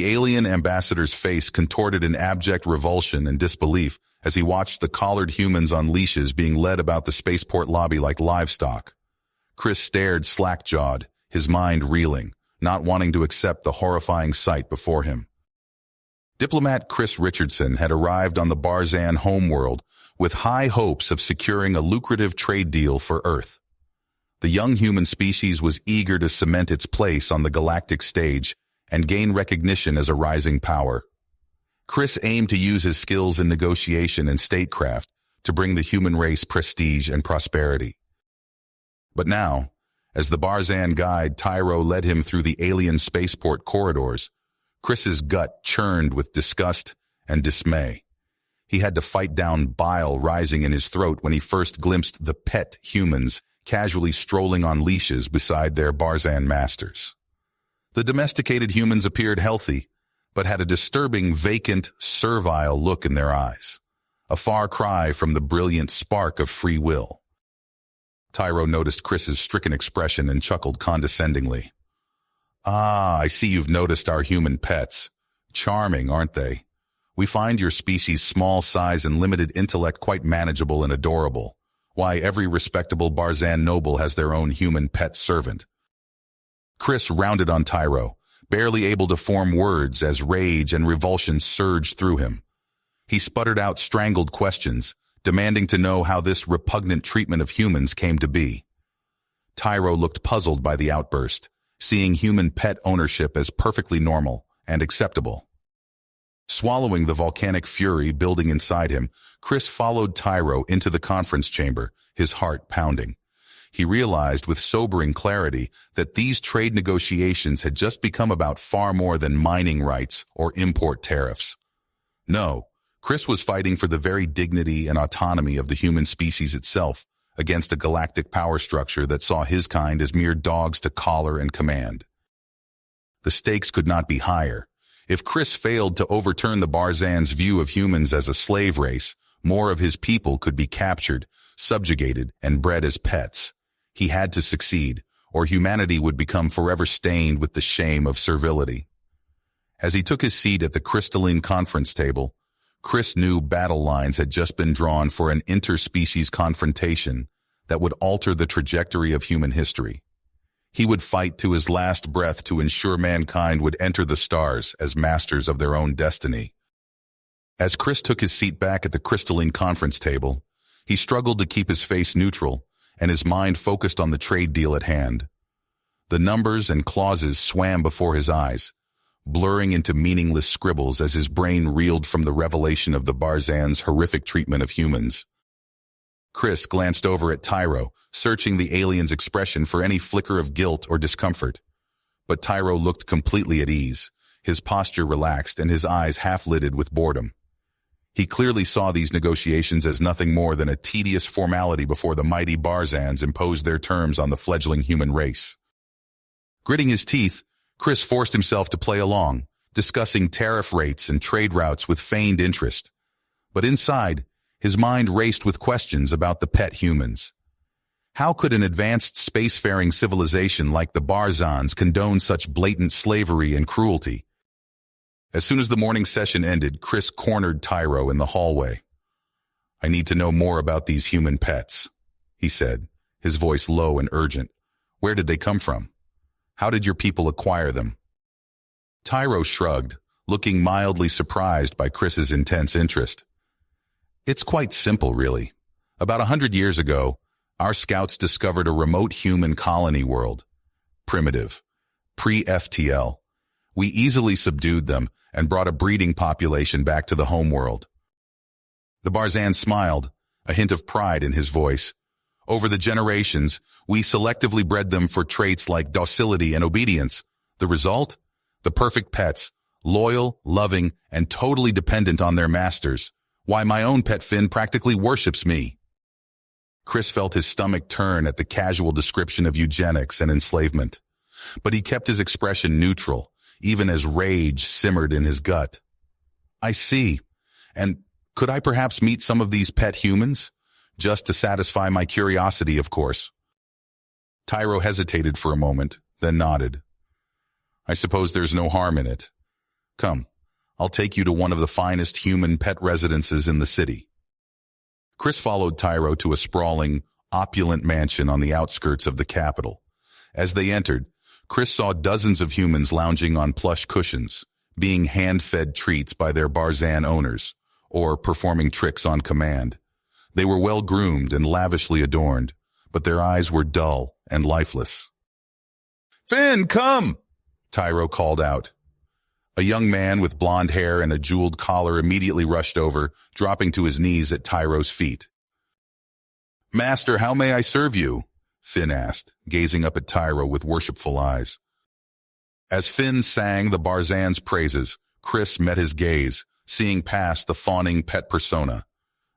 The alien ambassador's face contorted in abject revulsion and disbelief as he watched the collared humans on leashes being led about the spaceport lobby like livestock. Chris stared slack-jawed, his mind reeling, not wanting to accept the horrifying sight before him. Diplomat Chris Richardson had arrived on the Barzan homeworld with high hopes of securing a lucrative trade deal for Earth. The young human species was eager to cement its place on the galactic stage and gain recognition as a rising power. Chris aimed to use his skills in negotiation and statecraft to bring the human race prestige and prosperity. But now, as the Barzan guide Tyro led him through the alien spaceport corridors, Chris's gut churned with disgust and dismay. He had to fight down bile rising in his throat when he first glimpsed the pet humans casually strolling on leashes beside their Barzan masters. The domesticated humans appeared healthy, but had a disturbing, vacant, servile look in their eyes, a far cry from the brilliant spark of free will. Tyro noticed Chris's stricken expression and chuckled condescendingly. "Ah, I see you've noticed our human pets. Charming, aren't they? We find your species' small size and limited intellect quite manageable and adorable. Why, every respectable Barzan noble has their own human pet servant." Chris rounded on Tyro, barely able to form words as rage and revulsion surged through him. He sputtered out strangled questions, demanding to know how this repugnant treatment of humans came to be. Tyro looked puzzled by the outburst, seeing human pet ownership as perfectly normal and acceptable. Swallowing the volcanic fury building inside him, Chris followed Tyro into the conference chamber, his heart pounding. He realized with sobering clarity that these trade negotiations had just become about far more than mining rights or import tariffs. No, Chris was fighting for the very dignity and autonomy of the human species itself against a galactic power structure that saw his kind as mere dogs to collar and command. The stakes could not be higher. If Chris failed to overturn the Barzan's view of humans as a slave race, more of his people could be captured, subjugated, and bred as pets. He had to succeed, or humanity would become forever stained with the shame of servility. As he took his seat at the crystalline conference table, Chris knew battle lines had just been drawn for an interspecies confrontation that would alter the trajectory of human history. He would fight to his last breath to ensure mankind would enter the stars as masters of their own destiny. As Chris took his seat back at the crystalline conference table, he struggled to keep his face neutral and his mind focused on the trade deal at hand. The numbers and clauses swam before his eyes, blurring into meaningless scribbles as his brain reeled from the revelation of the Barzan's horrific treatment of humans. Chris glanced over at Tyro, searching the alien's expression for any flicker of guilt or discomfort. But Tyro looked completely at ease, his posture relaxed and his eyes half-lidded with boredom. He clearly saw these negotiations as nothing more than a tedious formality before the mighty Barzans imposed their terms on the fledgling human race. Gritting his teeth, Chris forced himself to play along, discussing tariff rates and trade routes with feigned interest. But inside, his mind raced with questions about the pet humans. How could an advanced spacefaring civilization like the Barzans condone such blatant slavery and cruelty? As soon as the morning session ended, Chris cornered Tyro in the hallway. "I need to know more about these human pets," he said, his voice low and urgent. "Where did they come from? How did your people acquire them?" Tyro shrugged, looking mildly surprised by Chris's intense interest. "It's quite simple, really. About 100 years ago, our scouts discovered a remote human colony world. Primitive. Pre-FTL. We easily subdued them and brought a breeding population back to the homeworld." The Barzan smiled, a hint of pride in his voice. "Over the generations, we selectively bred them for traits like docility and obedience. The result? The perfect pets, loyal, loving, and totally dependent on their masters. Why, my own pet Finn practically worships me." Chris felt his stomach turn at the casual description of eugenics and enslavement. But he kept his expression neutral, even as rage simmered in his gut. "I see. And could I perhaps meet some of these pet humans? Just to satisfy my curiosity, of course." Tyro hesitated for a moment, then nodded. "I suppose there's no harm in it. Come, I'll take you to one of the finest human pet residences in the city. Chris followed Tyro to a sprawling, opulent mansion on the outskirts of the capital. As they entered, Chris saw dozens of humans lounging on plush cushions, being hand-fed treats by their Barzan owners, or performing tricks on command. They were well-groomed and lavishly adorned, but their eyes were dull and lifeless. "Finn, come!" Tyro called out. A young man with blonde hair and a jeweled collar immediately rushed over, dropping to his knees at Tyro's feet. "Master, how may I serve you?" Finn asked, gazing up at Tyro with worshipful eyes. As Finn sang the Barzan's praises, Chris met his gaze, seeing past the fawning pet persona.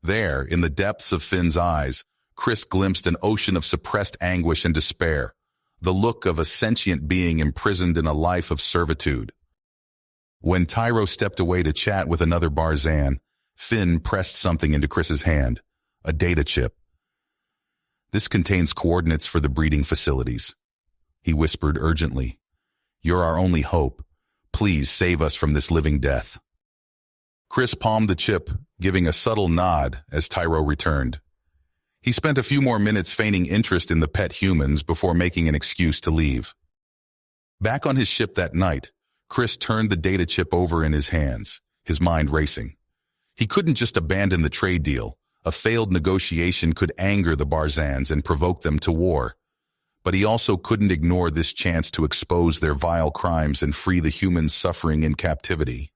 There, in the depths of Finn's eyes, Chris glimpsed an ocean of suppressed anguish and despair, the look of a sentient being imprisoned in a life of servitude. When Tyro stepped away to chat with another Barzan, Finn pressed something into Chris's hand, a data chip. "This contains coordinates for the breeding facilities," he whispered urgently. "You're our only hope. Please save us from this living death." Chris palmed the chip, giving a subtle nod as Tyro returned. He spent a few more minutes feigning interest in the pet humans before making an excuse to leave. Back on his ship that night, Chris turned the data chip over in his hands, his mind racing. He couldn't just abandon the trade deal. A failed negotiation could anger the Barzans and provoke them to war. But he also couldn't ignore this chance to expose their vile crimes and free the humans suffering in captivity.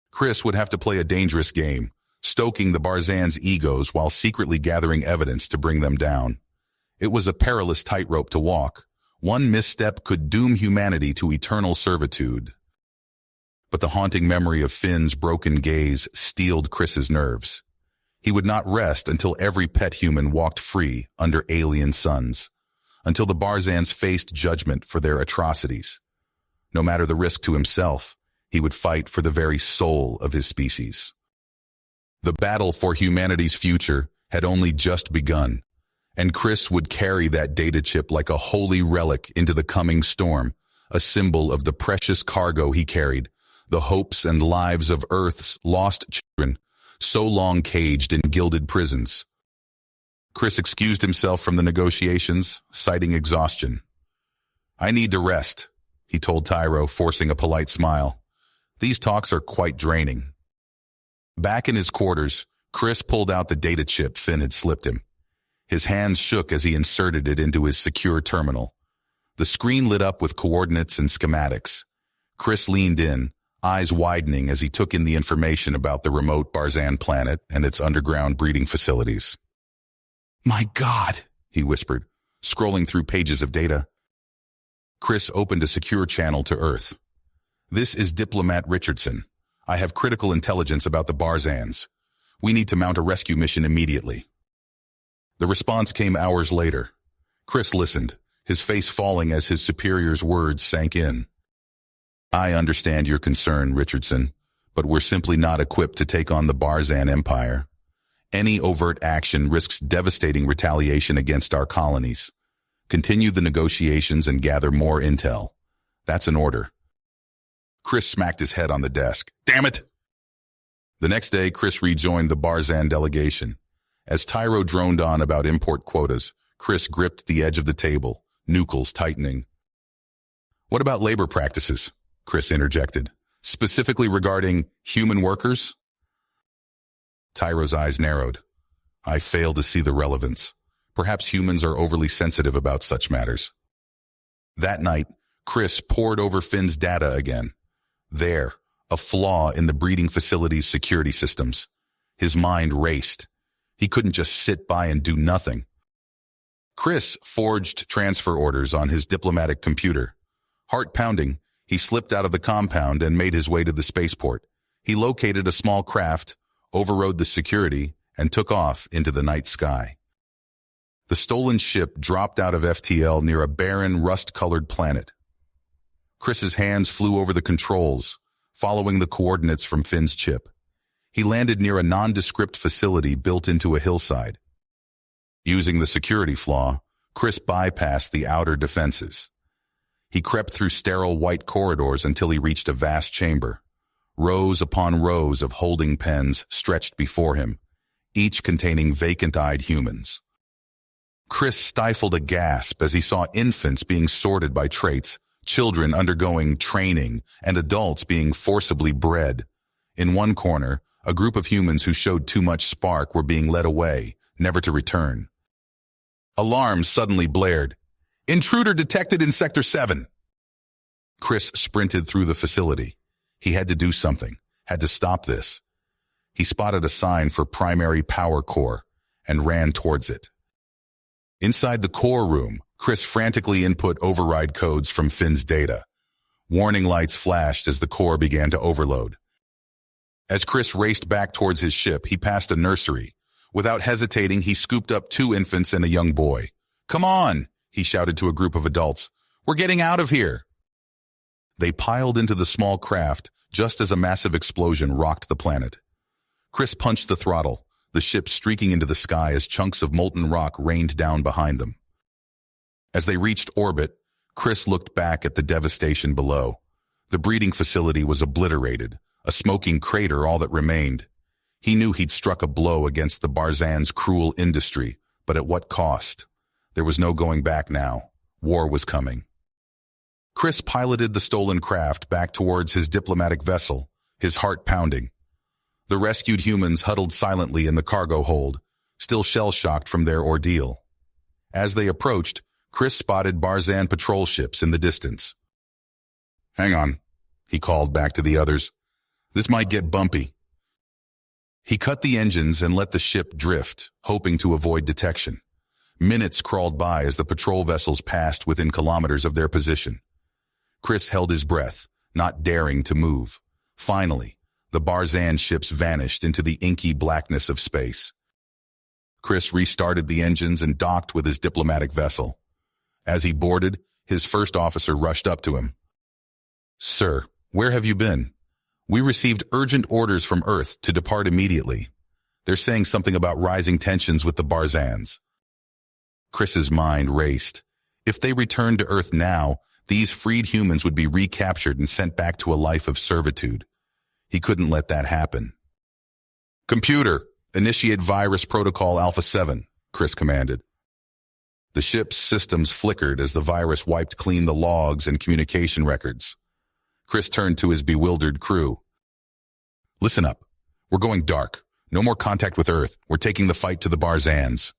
Chris would have to play a dangerous game, stoking the Barzans' egos while secretly gathering evidence to bring them down. It was a perilous tightrope to walk. One misstep could doom humanity to eternal servitude. But the haunting memory of Finn's broken gaze steeled Chris's nerves. He would not rest until every pet human walked free under alien suns, until the Barzans faced judgment for their atrocities. No matter the risk to himself, he would fight for the very soul of his species. The battle for humanity's future had only just begun, and Chris would carry that data chip like a holy relic into the coming storm, a symbol of the precious cargo he carried, the hopes and lives of Earth's lost children, so long caged in gilded prisons. Chris excused himself from the negotiations, citing exhaustion. "I need to rest," he told Tyro, forcing a polite smile. "These talks are quite draining." Back in his quarters, Chris pulled out the data chip Finn had slipped him. His hands shook as he inserted it into his secure terminal. The screen lit up with coordinates and schematics. Chris leaned in, eyes widening as he took in the information about the remote Barzan planet and its underground breeding facilities. "My God," he whispered, scrolling through pages of data. Chris opened a secure channel to Earth. "This is Diplomat Richardson. I have critical intelligence about the Barzans. We need to mount a rescue mission immediately." The response came hours later. Chris listened, his face falling as his superior's words sank in. "I understand your concern, Richardson, but we're simply not equipped to take on the Barzan Empire. Any overt action risks devastating retaliation against our colonies. Continue the negotiations and gather more intel. That's an order." Chris smacked his head on the desk. "Damn it!" The next day, Chris rejoined the Barzan delegation. As Tyro droned on about import quotas, Chris gripped the edge of the table, nucleus tightening. "What about labor practices?" Chris interjected. "Specifically regarding human workers?" Tyro's eyes narrowed. "I fail to see the relevance. Perhaps humans are overly sensitive about such matters." That night, Chris pored over Finn's data again. There, a flaw in the breeding facility's security systems. His mind raced. He couldn't just sit by and do nothing. Chris forged transfer orders on his diplomatic computer. Heart pounding, he slipped out of the compound and made his way to the spaceport. He located a small craft, overrode the security, and took off into the night sky. The stolen ship dropped out of FTL near a barren, rust-colored planet. Chris's hands flew over the controls, following the coordinates from Finn's chip. He landed near a nondescript facility built into a hillside. Using the security flaw, Chris bypassed the outer defenses. He crept through sterile white corridors until he reached a vast chamber. Rows upon rows of holding pens stretched before him, each containing vacant-eyed humans. Chris stifled a gasp as he saw infants being sorted by traits, children undergoing training, and adults being forcibly bred. In one corner, a group of humans who showed too much spark were being led away, never to return. Alarms suddenly blared. "Intruder detected in Sector 7." Chris sprinted through the facility. He had to do something, had to stop this. He spotted a sign for Primary Power Core and ran towards it. Inside the core room, Chris frantically input override codes from Finn's data. Warning lights flashed as the core began to overload. As Chris raced back towards his ship, he passed a nursery. Without hesitating, he scooped up 2 infants and a young boy. "Come on," he shouted to a group of adults. "We're getting out of here." They piled into the small craft just as a massive explosion rocked the planet. Chris punched the throttle, the ship streaking into the sky as chunks of molten rock rained down behind them. As they reached orbit, Chris looked back at the devastation below. The breeding facility was obliterated, a smoking crater all that remained. He knew he'd struck a blow against the Barzan's cruel industry, but at what cost? There was no going back now. War was coming. Chris piloted the stolen craft back towards his diplomatic vessel, his heart pounding. The rescued humans huddled silently in the cargo hold, still shell-shocked from their ordeal. As they approached, Chris spotted Barzan patrol ships in the distance. "Hang on," he called back to the others. "This might get bumpy." He cut the engines and let the ship drift, hoping to avoid detection. Minutes crawled by as the patrol vessels passed within kilometers of their position. Chris held his breath, not daring to move. Finally, the Barzan ships vanished into the inky blackness of space. Chris restarted the engines and docked with his diplomatic vessel. As he boarded, his first officer rushed up to him. "Sir, where have you been? We received urgent orders from Earth to depart immediately. They're saying something about rising tensions with the Barzans." Chris's mind raced. If they returned to Earth now, these freed humans would be recaptured and sent back to a life of servitude. He couldn't let that happen. "Computer, initiate virus protocol Alpha 7, Chris commanded. The ship's systems flickered as the virus wiped clean the logs and communication records. Chris turned to his bewildered crew. "Listen up. We're going dark. No more contact with Earth. We're taking the fight to the Barzans."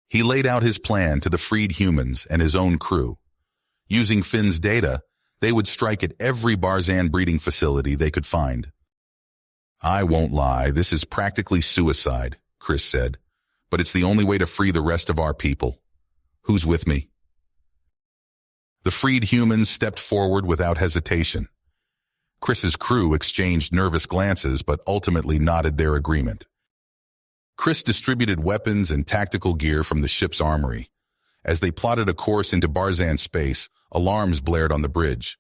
He laid out his plan to the freed humans and his own crew. Using Finn's data, they would strike at every Barzan breeding facility they could find. "I won't lie, this is practically suicide," Chris said, "but it's the only way to free the rest of our people. Who's with me?" The freed humans stepped forward without hesitation. Chris's crew exchanged nervous glances but ultimately nodded their agreement. Chris distributed weapons and tactical gear from the ship's armory. As they plotted a course into Barzan space, alarms blared on the bridge.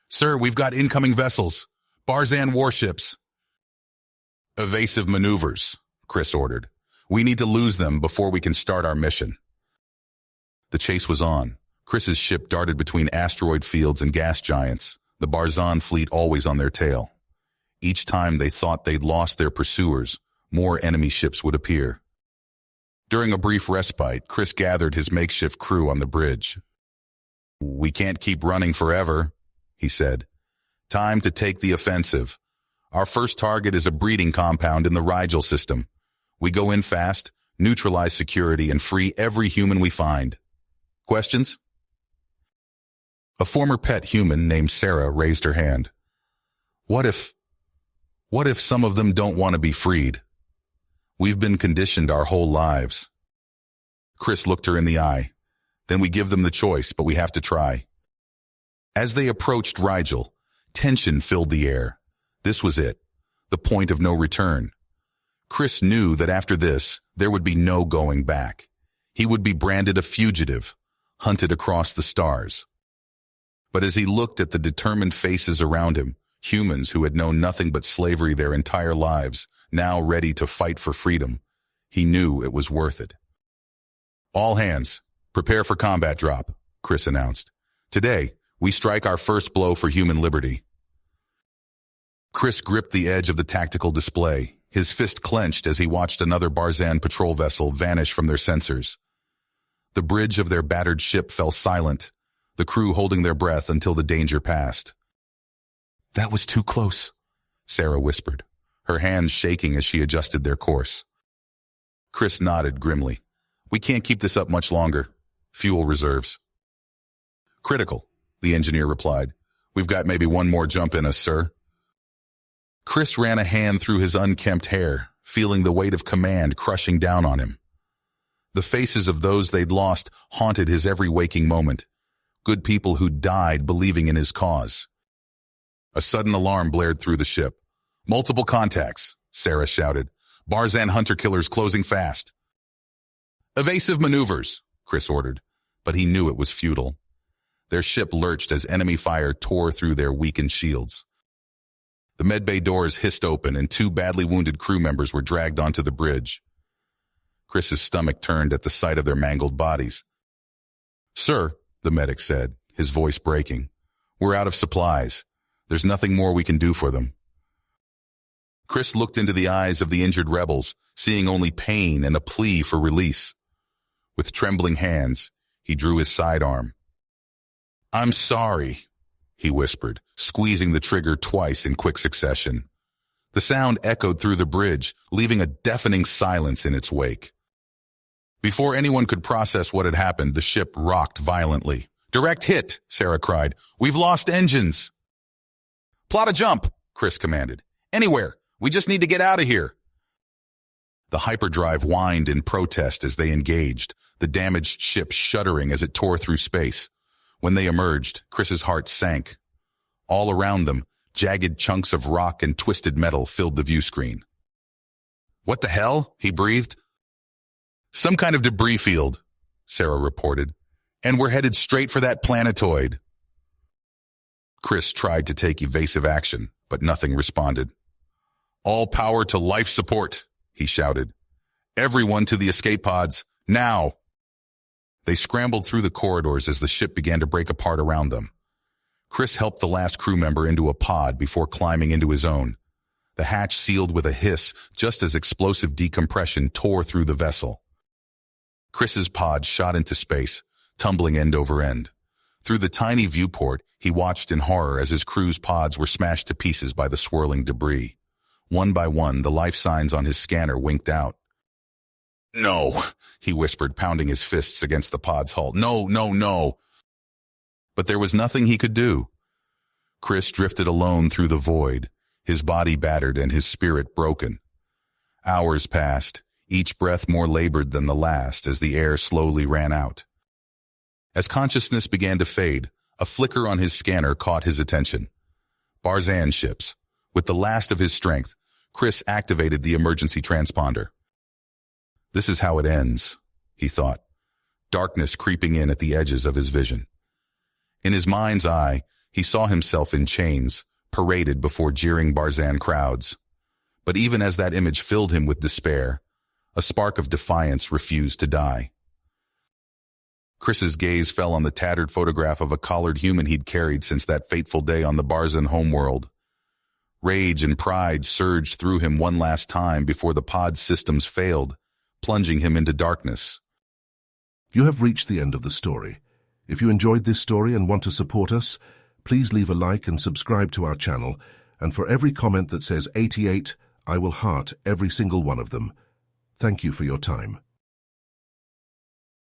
"Sir, we've got incoming vessels. Barzan warships." "Evasive maneuvers," Chris ordered. "We need to lose them before we can start our mission." The chase was on. Chris's ship darted between asteroid fields and gas giants, the Barzan fleet always on their tail. Each time they thought they'd lost their pursuers, more enemy ships would appear. During a brief respite, Chris gathered his makeshift crew on the bridge. "We can't keep running forever," he said. "Time to take the offensive. Our first target is a breeding compound in the Rigel system. We go in fast, neutralize security, and free every human we find. Questions?" A former pet human named Sarah raised her hand. What if some of them don't want to be freed? We've been conditioned our whole lives." Chris looked her in the eye. "Then we give them the choice, but we have to try." As they approached Rigel, tension filled the air. This was it, the point of no return. Chris knew that after this, there would be no going back. He would be branded a fugitive, hunted across the stars. But as he looked at the determined faces around him, humans who had known nothing but slavery their entire lives, now ready to fight for freedom, he knew it was worth it. "All hands, prepare for combat drop," Chris announced. Today, we strike our first blow for human liberty. Chris gripped the edge of the tactical display, his fist clenched as he watched another Barzan patrol vessel vanish from their sensors. The bridge of their battered ship fell silent, the crew holding their breath until the danger passed. "That was too close," Sarah whispered, her hands shaking as she adjusted their course. Chris nodded grimly. "We can't keep this up much longer. Fuel reserves." "Critical," the engineer replied. "We've got maybe one more jump in us, sir." Chris ran a hand through his unkempt hair, feeling the weight of command crushing down on him. The faces of those they'd lost haunted his every waking moment. Good people who died believing in his cause. A sudden alarm blared through the ship. "Multiple contacts," Sarah shouted. "Barzan hunter-killers closing fast." "Evasive maneuvers," Chris ordered, but he knew it was futile. Their ship lurched as enemy fire tore through their weakened shields. The medbay doors hissed open and 2 badly wounded crew members were dragged onto the bridge. Chris's stomach turned at the sight of their mangled bodies. "Sir," the medic said, his voice breaking, "we're out of supplies. There's nothing more we can do for them." Chris looked into the eyes of the injured rebels, seeing only pain and a plea for release. With trembling hands, he drew his sidearm. "I'm sorry," he whispered, squeezing the trigger twice in quick succession. The sound echoed through the bridge, leaving a deafening silence in its wake. Before anyone could process what had happened, the ship rocked violently. "Direct hit," Sarah cried. "We've lost engines." "Plot a jump," Chris commanded. "Anywhere. We just need to get out of here." The hyperdrive whined in protest as they engaged, the damaged ship shuddering as it tore through space. When they emerged, Chris's heart sank. All around them, jagged chunks of rock and twisted metal filled the view screen. "What the hell?" he breathed. "Some kind of debris field," Sarah reported, "and we're headed straight for that planetoid." Chris tried to take evasive action, but nothing responded. "All power to life support," he shouted. "Everyone to the escape pods, now!" They scrambled through the corridors as the ship began to break apart around them. Chris helped the last crew member into a pod before climbing into his own. The hatch sealed with a hiss just as explosive decompression tore through the vessel. Chris's pod shot into space, tumbling end over end. Through the tiny viewport, he watched in horror as his crew's pods were smashed to pieces by the swirling debris. One by one, the life signs on his scanner winked out. "No," he whispered, pounding his fists against the pod's hull. "No, no, no." But there was nothing he could do. Chris drifted alone through the void, his body battered and his spirit broken. Hours passed, each breath more labored than the last as the air slowly ran out. As consciousness began to fade, a flicker on his scanner caught his attention. Barzan ships. With the last of his strength, Chris activated the emergency transponder. This is how it ends, he thought, darkness creeping in at the edges of his vision. In his mind's eye, he saw himself in chains, paraded before jeering Barzan crowds. But even as that image filled him with despair, a spark of defiance refused to die. Chris's gaze fell on the tattered photograph of a collared human he'd carried since that fateful day on the Barzan homeworld. Rage and pride surged through him one last time before the pod's systems failed, plunging him into darkness. You have reached the end of the story. If you enjoyed this story and want to support us, please leave a like and subscribe to our channel, and for every comment that says 88, I will heart every single one of them. Thank you for your time.